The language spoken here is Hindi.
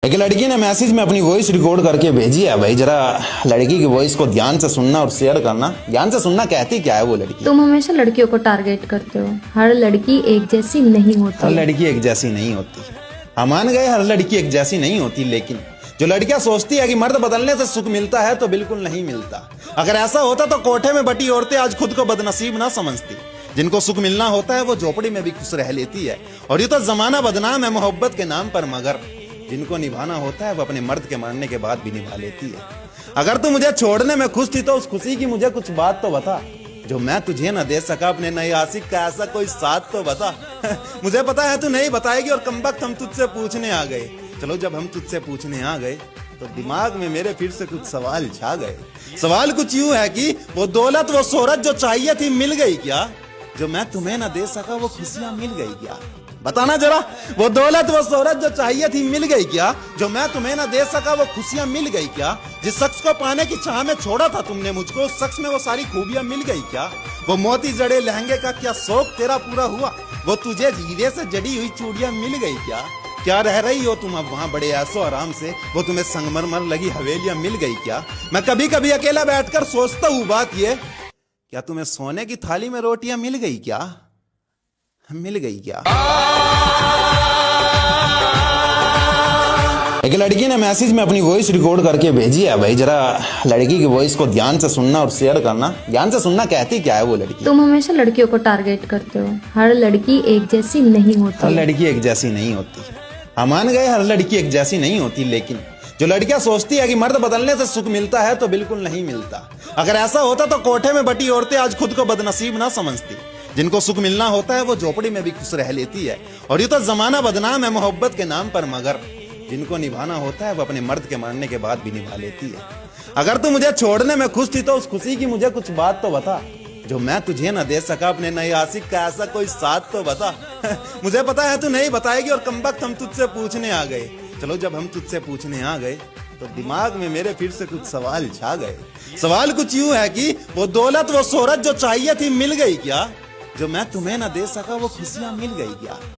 एक लड़की ने मैसेज में अपनी वॉइस रिकॉर्ड करके भेजी है भाई, जरा लड़की की वॉइस को ध्यान से सुनना और शेयर करना। ध्यान से सुनना कहती क्या है वो लड़की। तुम हमेशा लड़कियों को टारगेट करते हो। हर लड़की एक जैसी नहीं होती। हर लड़की एक जैसी नहीं होती। हम मान गए हर लड़की एक जैसी नहीं होती, लेकिन जो लड़कियां सोचती है कि मर्द बदलने से सुख मिलता है तो बिल्कुल नहीं मिलता। अगर ऐसा होता तो कोठे में बटी औरतें आज खुद को बदनसीब ना समझती। जिनको सुख मिलना होता है वो झोपड़ी में भी खुश रह लेती है। और ये तो जमाना बदनाम है मोहब्बत के नाम पर, मगर जिनको निभाना होता है वो अपने मर्द के मरने के बाद भी निभा लेती है। अगर तू मुझे छोड़ने में खुश थी तो उस खुशी की मुझे कुछ बात तो बता, जो मैं तुझे न दे सका अपने नए आशिक का ऐसा कोई साथ तो बता। मुझे पता है तू नहीं बताएगी और कमबख्त हम तुझसे पूछने आ गए। चलो जब हम तुझसे पूछने आ गए तो दिमाग में मेरे फिर से कुछ सवाल छा गए। सवाल कुछ यूं है कि वो दौलत वो शोहरत जो चाहिए थी मिल गई क्या? जो मैं तुम्हें न दे सका वो खुशियां मिल गई क्या? बताना जरा, वो दौलत वो शोहरत जो चाहिए थी मिल गई क्या? जो मैं तुम्हें न दे सका वो खुशियां मिल गई क्या? जिस शख्स को पाने की चाह में छोड़ा था तुमने मुझको, उस शख्स में वो सारी खूबियां मिल गई क्या? वो मोती जड़े लहंगे का क्या शौक तेरा पूरा हुआ? वो तुझे हीरे से जड़ी हुई चूड़ियां मिल गई क्या? क्या रह रही हो तुम अब वहां बड़े ऐसो आराम से? वो तुम्हें संगमरमर लगी हवेलियां मिल गई क्या? मैं कभी कभी अकेला बैठकर सोचता हूँ बात ये, क्या तुम्हें सोने की थाली में रोटियां मिल गई क्या? मिल गई क्या? एक लड़की ने मैसेज में अपनी वॉइस रिकॉर्ड करके भेजी है भाई, जरा लड़की की वॉइस को ध्यान से सुनना और शेयर करना। ध्यान से सुनना कहती क्या है वो लड़की। तुम हमेशा लड़कियों को टारगेट करते हो। हर लड़की एक जैसी नहीं होती। हर लड़की एक जैसी नहीं होती। हम मान गए हर लड़की एक जैसी नहीं होती, लेकिन जो लड़कियां सोचती है कि मर्द बदलने से सुख मिलता है तो बिल्कुल नहीं मिलता। अगर ऐसा होता तो कोठे में बटी औरतें आज खुद को बदनसीब ना समझती। जिनको सुख मिलना होता है वो झोपड़ी में भी खुश रह लेती है। और ये तो जमाना बदनाम है मोहब्बत के नाम पर, मगर जिनको निभाना होता है वो अपने मर्द के मरने के बाद भी निभा लेती है। अगर तू मुझे छोड़ने में खुश थी तो उस खुशी की मुझे कुछ बात तो बता, जो मैं तुझे न दे सका अपने नए आशिक का ऐसा कोई साथ तो बता। मुझे पता है तू नहीं बताएगी और कमबख्त हम तुझसे पूछने आ गए। चलो जब हम तुझसे पूछने आ गए तो दिमाग में मेरे फिर से कुछ सवाल छा गए। सवाल कुछ यूं है कि वो दौलत वो शोहरत जो चाहिए थी मिल गई क्या? जो मैं तुम्हें न दे सका वो खुशियां मिल गई क्या?